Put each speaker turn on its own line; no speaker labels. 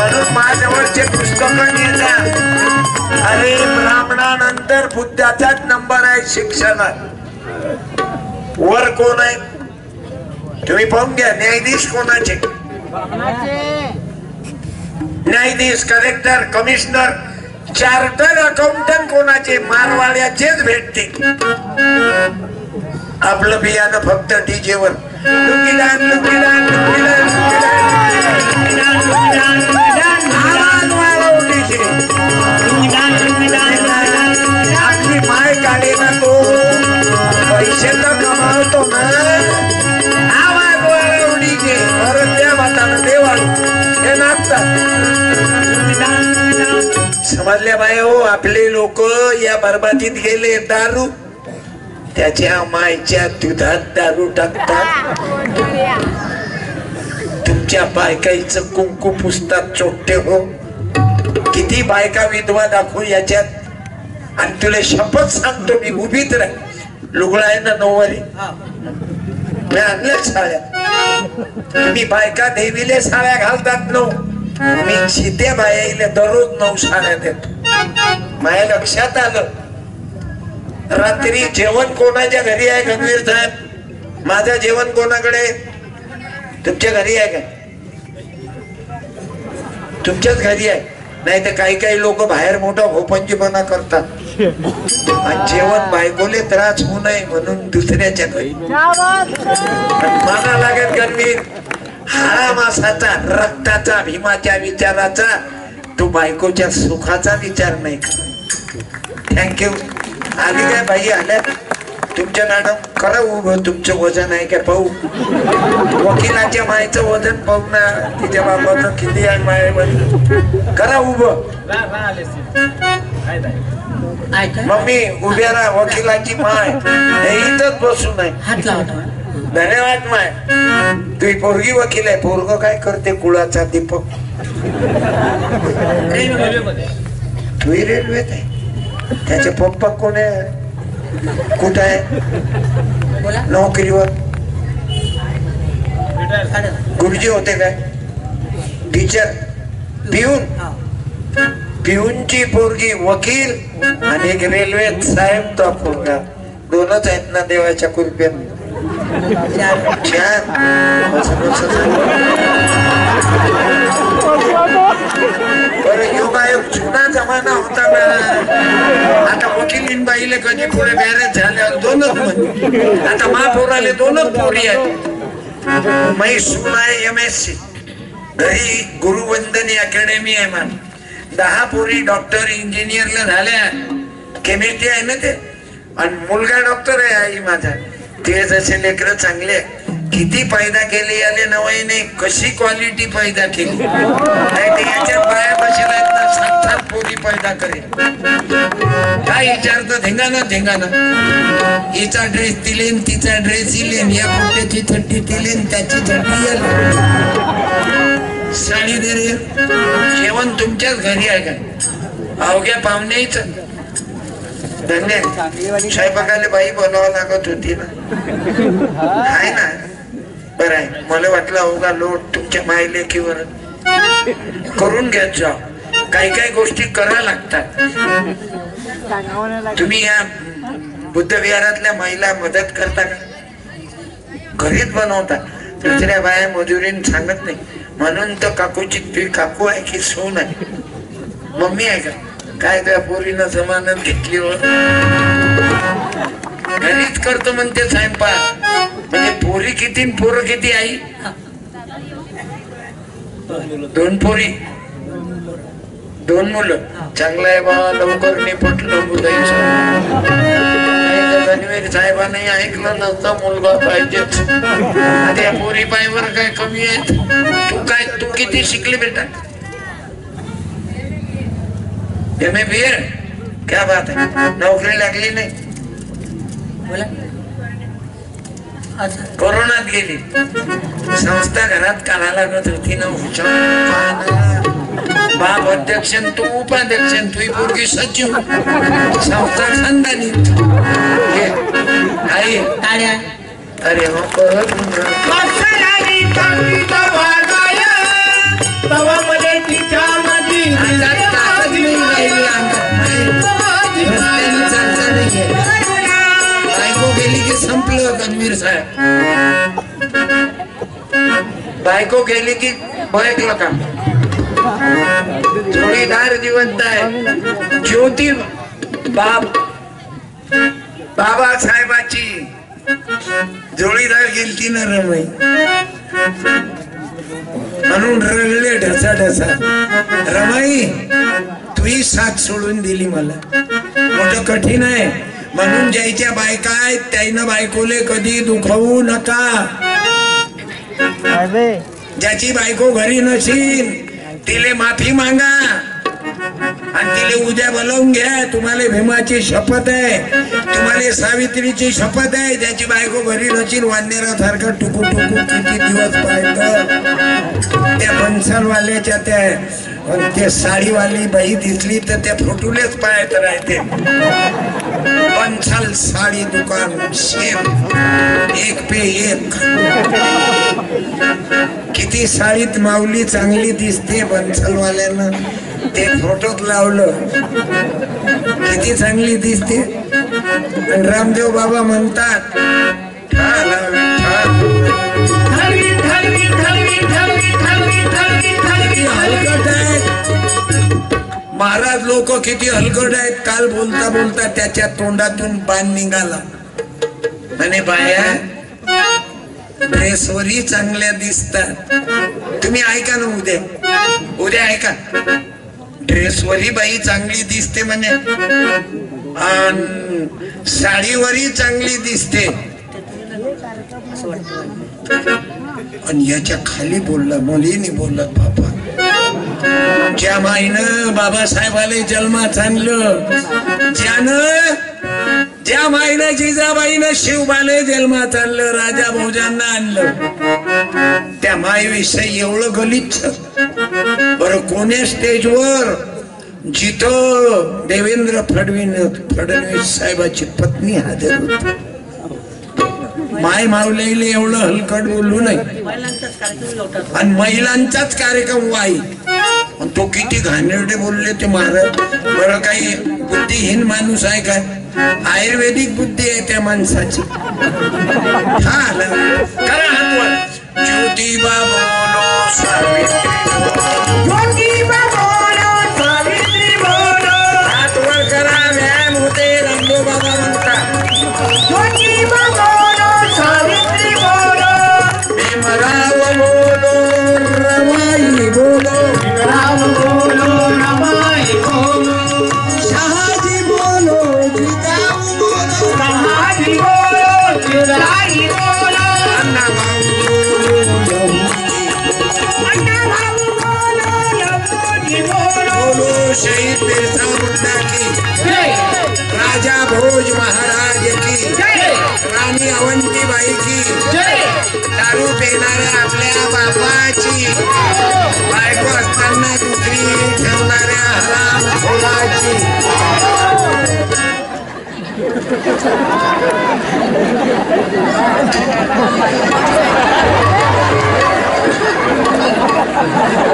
म्हणून माझ्यावरचे पुस्तक नेता. अरे ब्राह्मणानंतर बुद्धाचाच नंबर आहे शिक्षणात. वर कोण आहे तुम्ही पाहून घ्या. न्यायाधीश कोणाचे? न्यायाधीश, कलेक्टर, कमिशनर, चार्टर्ड अकाउंटंट कोणाचे? मारवाड्याचेच भेटते. आपलं बियाणं फक्त डीजे वर आपली माय काढे ना तो पैसे तर कमावतो ना. आवाज वाढव डीजे परत द्या माताला देवाळू हे नाचतात. समजल्या बाय हो. आपले लोक या बरबादीत गेले. दारू त्याच्या मायच्या दुधात दारू टाकतात. तुमच्या बायकाईचं कुंकू पुसतात चोट्टे हो. किती बायका विधवा दाखवू याच्यात. आणि तुला शपथ सांगतो मी उभीत राह. लुगडा आहे ना नऊवारी मी आणल्या साड्या. तुम्ही बायका देवीले साड्या घालतात नऊ. मी शित्या बायाईले दररोज 9 साड्या देतो. माझ्या लक्षात आलं. रात्री जेवण कोणाच्या घरी आहे गंभीर साहेब? माझं जेवण कोणाकडे? तुमच्या घरी आहे का? तुमच्याच घरी आहे. नाही तर काही काही लोक बाहेर मोठा भोपंजीपणा करतात. आणि जेवण बायकोले त्रास होऊ नये म्हणून दुसऱ्याच्या घरी. मला लागेल गंभीर हाडा मासाचा, रक्ताचा, भीमाच्या विचाराचा, तो बायकोच्या सुखाचा विचार नाही. थँक्यू. आली काय बाई? आल्या तुमच्या मॅडम. करा उभं. तुमचं वजन आहे का पाहू. वकिलाच्या मायचं वजन पाहू ना. तिच्या बाबाचं किती आहे माय. करा उभं. मम्मी उभ्या राहा. वकिलाची माय इथंच बसू नाही. धन्यवाद माय. तुझी पोरगी वकील आहे. पोरग काय करते? कुळाचा दीपक. तुही रेल्वेत आहे. त्याचे पप्पा कोण आहे? कुठं आहे? नोकरीवर. गुरुजी होते काय? टीचर, पिऊन. पिऊनची पोरगी वकील आणि एक रेल्वेत साहेब. तो पोरगा. दोनच आहेत ना देवाच्या कृपेने. बरं योगायोग जुना जमाना होता ना. आता वकील बाईले कधी पुढे मॅरेज झाल्यावर 2च म्हणजे. आता महापौराले 2च पोरी आहेत. मैसूर आहे MSc. घरी गुरुवंदनी अकॅडमी आहे मान. 10 पोरी डॉक्टर इंजिनियरला झाल्या. केमिस्ट्री आहे ना ते. आणि मुलगा डॉक्टर आहे आई माझा. ते जसे लेकर चांगले. किती पैदा केली याले नवाई नाही. कशी क्वालिटी पैदा केली. याच्यात बाया बसेल आहेत ना. 7 पोरी पैदा करेल. काय विचारतं? धिंगाणा धिंगाणा. हिचा ड्रेस तिलेन, तिचा ड्रेस इलेन, या कुठल्याची थट्टी तिलेन, त्याची थट्टी येईल. साडी दे रे. जेवण तुमच्याच घरी आहे का? अवघ्या पाहुण्याच. धन्यवाद. स्वयंपाकाला बाई बोलावं लागत होती ना. आहे ना. बरं आहे. मला वाटलं अवघा लोट तुमच्या माय लेकीवर. करून घ्यायच जा. काही काही गोष्टी करा लागतात. तुम्ही या बुद्ध विहारातल्या महिला मदत करता का? घरीच बनवता. दुसऱ्या बाया मजुरीने सांगत नाही. म्हणून तर काकूची. तुझी काकू आहे की सून आहे? मम्मी आहे का? काय त्या पोरीनं जमानत घेतली हो. घरीच करतो म्हणते स्वयंपाक. म्हणजे पोरी किती पोरं किती? आई 2 पोरी 2 मुलं. चांगलं आहे बाबा. लवकर निपटलं बुधायचं. रणवीर साहेबांनी ऐकलं नसतं. मुलगा पाहिजेच. त्या पोरी पायवर काय कमी आहेत? तू किती शिकली बेटा? MA क्या बात है. नोकरी लागली नाही? कोरोनात गेली. संस्था घरात काढा लागत होती ना. बाप अध्यक्ष, तू उपाध्यक्ष, तुझी पोरगी सचिव. संस्था खानदानी. आई अरे हो परत होतं गणवीर साहेब. बायको गेली की बळकलं काम. जोडीदार जिवंत आहे. ज्योती बाबा साहेबाची जोडीदार गेलती ना रमाई, म्हणून रडले ढसा ढसा. रमाई तुही साथ सोडून दिली मला, मोठं कठीण आहे. म्हणून ज्याच्या बायका आहेत त्यानं बायकोले कधी दुखवू नका. ज्याची बायको घरी नशील तिले माफी मागा आणि तिले उद्या बोलावून घ्या. तुम्हाला भीमाची शपथ आहे, तुम्हाला सावित्रीची शपथ आहे. ज्याची बायको घरी नशील वांदेरासारखं टुकू टुकू किती दिवस पाहिजे. त्या बन्सलवाल्याच्या त्या साडीवाली बाई दिसली तर त्या फोटोलेच पाहत राहते. बन्सल साडी दुकान शेप एक पे एक. किती साडीत माऊली चांगली दिसते बन्सलवाल्यानं, ते फोटोत लावलं किती चांगली दिसते. आणि रामदेव बाबा म्हणतात हलकट आहे महाराज. लोक किती हलकट आहेत. काल बोलता बोलता त्याच्या तोंडातून बाण निघाला आणि बाया ड्रेसवरही चांगल्या दिसतात. तुम्ही ऐका ना, उद्या ऐका. ड्रेसवरही बाई चांगली दिसते म्हणे, साडीवरही चांगली दिसते. आणि याच्या खाली बोलला, मुलीने बोलला बाबा. ज्या माईनं बाबासाहेबाला जन्मात आणलं, ज्या माईनं जिजाबाईनं शिवबाला जन्मात आणलं, राजा भोजांना आणलं, त्या माईविषयी एवढं गलिच्छ. बरं कोण्या स्टेजवर जिथं देवेंद्र फडणवीस साहेबाची पत्नी हजर होती, माय मावलेले एवढं हलकट बोलू नये. आणि महिलांचाच कार्यक्रम वाई, तो किती घाणेरडे बोलले ते महाराज. बरं काही बुद्धिहीन माणूस आहे काय? आयुर्वेदिक बुद्धी आहे त्या माणसाची. हा करा हात वर. ज्योतिबा बोलो सावित्री